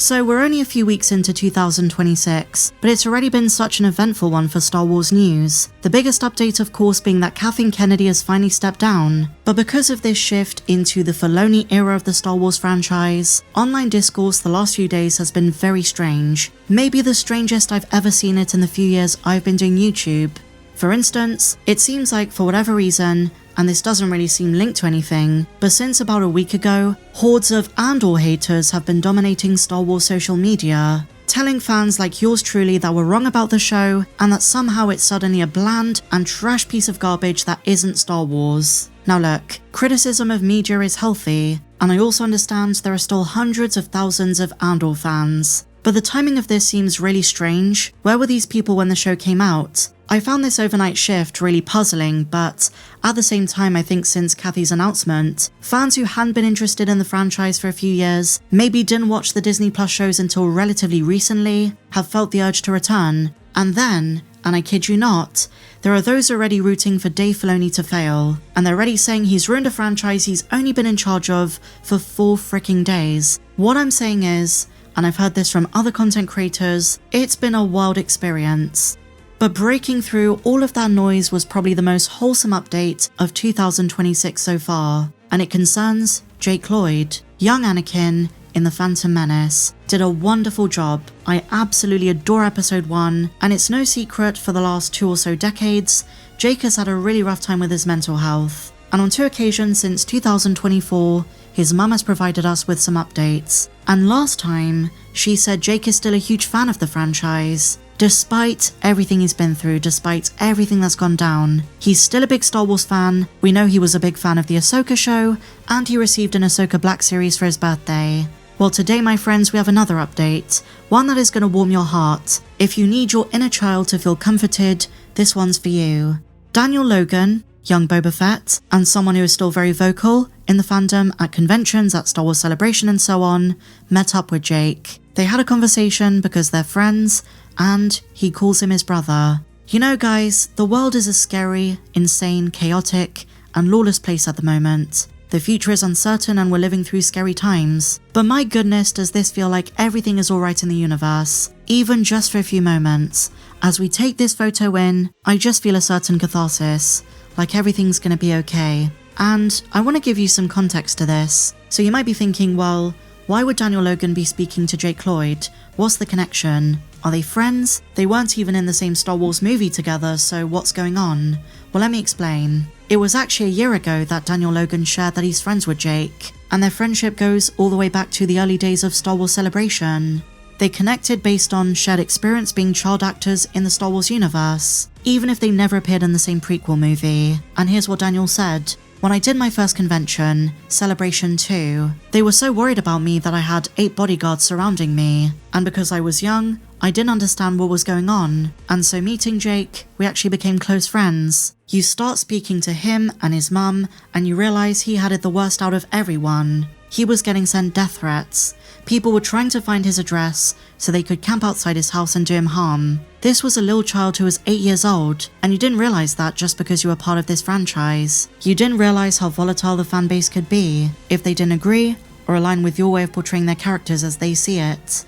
So we're only a few weeks into 2026, but it's already been such an eventful one for Star Wars news. The biggest update of course being that Kathleen Kennedy has finally stepped down. But because of this shift into the Filoni era of the Star Wars franchise, online discourse the last few days has been very strange. Maybe the strangest I've ever seen it in the few years I've been doing YouTube. For instance, it seems like for whatever reason, and this doesn't really seem linked to anything, but since about a week ago, hordes of Andor haters have been dominating Star Wars social media, telling fans like yours truly that we're wrong about the show and that somehow it's suddenly a bland and trash piece of garbage that isn't Star Wars. Now look, criticism of media is healthy, and I also understand there are still hundreds of thousands of Andor fans. But the timing of this seems really strange. Where were these people when the show came out? I found this overnight shift really puzzling, but at the same time I think since Kathy's announcement, fans who hadn't been interested in the franchise for a few years, maybe didn't watch the Disney Plus shows until relatively recently, have felt the urge to return. And then, and I kid you not, there are those already rooting for Dave Filoni to fail, and they're already saying he's ruined a franchise he's only been in charge of for 4 freaking days. What I'm saying is, and I've heard this from other content creators, it's been a wild experience. But breaking through all of that noise was probably the most wholesome update of 2026 so far, and it concerns Jake Lloyd. Young Anakin in The Phantom Menace did a wonderful job. I absolutely adore episode 1, and it's no secret for the last 2 or so decades, Jake has had a really rough time with his mental health. And on 2 occasions since 2024, his mum has provided us with some updates. And last time, she said Jake is still a huge fan of the franchise. Despite everything he's been through, despite everything that's gone down, he's still a big Star Wars fan. We know he was a big fan of the Ahsoka show, and he received an Ahsoka Black series for his birthday. Well, today, my friends, we have another update, one that is going to warm your heart. If you need your inner child to feel comforted, this one's for you. Daniel Logan, young Boba Fett, and someone who is still very vocal in the fandom at conventions, at Star Wars Celebration and so on, met up with Jake. They had a conversation because they're friends, and he calls him his brother. You know guys, the world is a scary, insane, chaotic, and lawless place at the moment. The future is uncertain and we're living through scary times. But my goodness, does this feel like everything is alright in the universe, even just for a few moments. As we take this photo in, I just feel a certain catharsis, like everything's gonna be okay. And I want to give you some context to this. So you might be thinking, well, why would Daniel Logan be speaking to Jake Lloyd? What's the connection? Are they friends? They weren't even in the same Star Wars movie together, so what's going on? Well, let me explain. It was actually a year ago that Daniel Logan shared that he's friends with Jake, and their friendship goes all the way back to the early days of Star Wars Celebration. They connected based on shared experience being child actors in the Star Wars universe, even if they never appeared in the same prequel movie. And here's what Daniel said. When I did my first convention, Celebration 2, they were so worried about me that I had 8 bodyguards surrounding me, and because I was young, I didn't understand what was going on, and so meeting Jake, we actually became close friends. You start speaking to him and his mum, and you realize he had it the worst out of everyone. He was getting sent death threats. People were trying to find his address so they could camp outside his house and do him harm. This was a little child who was 8 years old, and you didn't realize that just because you were part of this franchise. You didn't realize how volatile the fanbase could be if they didn't agree or align with your way of portraying their characters as they see it.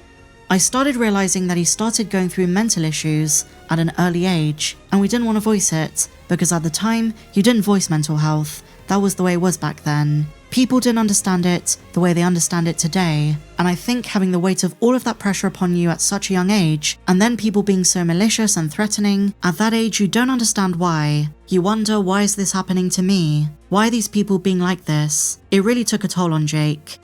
I started realizing that he started going through mental issues at an early age, and we didn't want to voice it, because at the time, you didn't voice mental health. That was the way it was back then. People didn't understand it the way they understand it today, and I think having the weight of all of that pressure upon you at such a young age, and then people being so malicious and threatening, at that age you don't understand why. You wonder, why is this happening to me? Why are these people being like this? It really took a toll on Jake.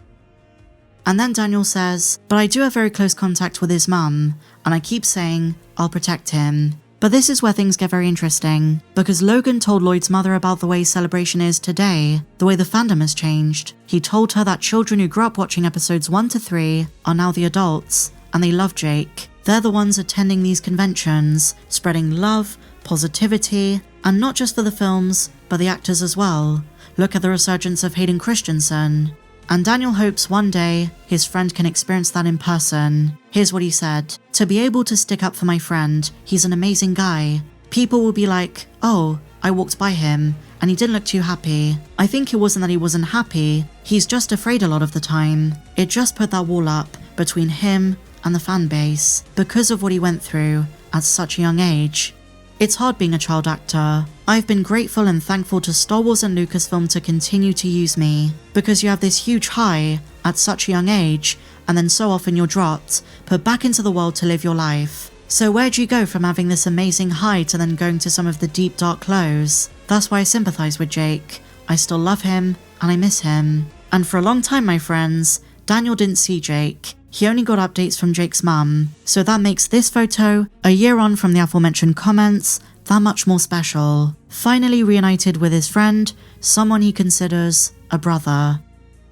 And then Daniel says, but I do have very close contact with his mum, and I keep saying, I'll protect him. But this is where things get very interesting, because Logan told Lloyd's mother about the way Celebration is today, the way the fandom has changed. He told her that children who grew up watching episodes 1 to 3 are now the adults, and they love Jake. They're the ones attending these conventions, spreading love, positivity, and not just for the films, but the actors as well. Look at the resurgence of Hayden Christensen. And Daniel hopes one day his friend can experience that in person. Here's what he said. To be able to stick up for my friend, he's an amazing guy. People will be like, oh, I walked by him, and he didn't look too happy. I think it wasn't that he wasn't happy, he's just afraid a lot of the time. It just put that wall up, between him and the fan base because of what he went through at such a young age. It's hard being a child actor. I've been grateful and thankful to Star Wars and Lucasfilm to continue to use me, because you have this huge high at such a young age, and then so often you're dropped, put back into the world to live your life. So where do you go from having this amazing high to then going to some of the deep dark lows? That's why I sympathize with Jake. I still love him, and I miss him. And for a long time, my friends, Daniel didn't see Jake. He only got updates from Jake's mum, so that makes this photo, a year on from the aforementioned comments, that much more special. Finally reunited with his friend, someone he considers a brother.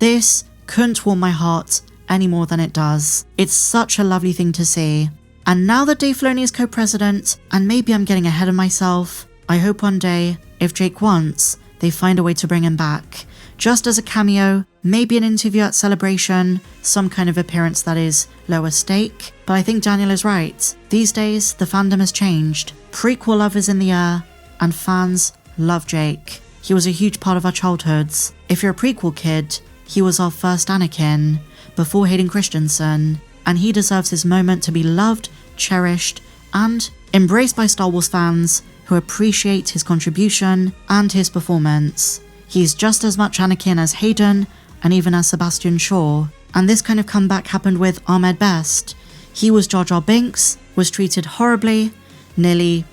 This couldn't warm my heart any more than it does. It's such a lovely thing to see. And now that Dave Filoni is co-president, and maybe I'm getting ahead of myself, I hope one day, if Jake wants, they find a way to bring him back. Just as a cameo, maybe an interview at Celebration, some kind of appearance that is lower stake. But I think Daniel is right. These days, the fandom has changed. Prequel love is in the air, and fans love Jake. He was a huge part of our childhoods. If you're a prequel kid, he was our first Anakin, before Hayden Christensen, and he deserves his moment to be loved, cherished, and embraced by Star Wars fans who appreciate his contribution and his performance. He's just as much Anakin as Hayden, and even as Sebastian Shaw. And this kind of comeback happened with Ahmed Best. He was Jar Jar Binks, was treated horribly, nearly,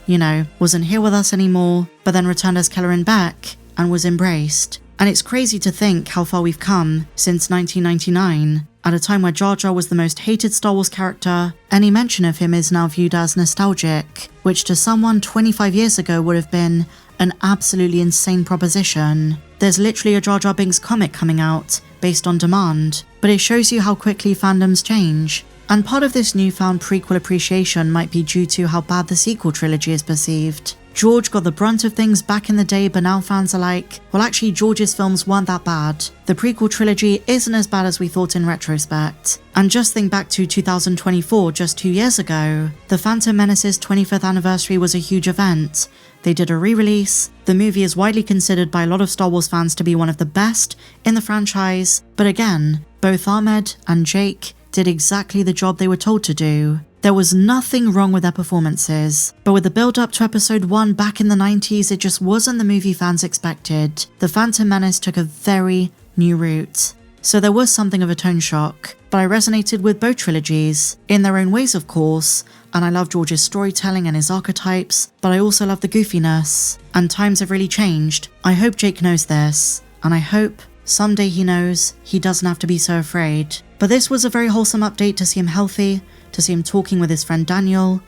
wasn't here with us anymore, but then returned as Kelleran Beck, and was embraced. And it's crazy to think how far we've come since 1999, at a time where Jar Jar was the most hated Star Wars character. Any mention of him is now viewed as nostalgic, which to someone 25 years ago would have been an absolutely insane proposition. There's literally a Jar Jar Binks comic coming out, based on demand, but it shows you how quickly fandoms change. And part of this newfound prequel appreciation might be due to how bad the sequel trilogy is perceived. George got the brunt of things back in the day, but now fans are like, well actually George's films weren't that bad. The prequel trilogy isn't as bad as we thought in retrospect. And just think back to 2024, just 2 years ago. The Phantom Menace's 25th anniversary was a huge event. They did a re-release. The movie is widely considered by a lot of Star Wars fans to be one of the best in the franchise. But again, both Ahmed and Jake did exactly the job they were told to do. There was nothing wrong with their performances, but with the build-up to episode 1 back in the 90s, it just wasn't the movie fans expected. The Phantom Menace took a very new route. So there was something of a tone shock, but I resonated with both trilogies, in their own ways of course, and I love George's storytelling and his archetypes, but I also love the goofiness. And times have really changed. I hope Jake knows this, and I hope someday he knows he doesn't have to be so afraid. But this was a very wholesome update to see him healthy, to see him talking with his friend Daniel.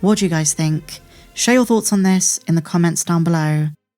What do you guys think? Share your thoughts on this in the comments down below.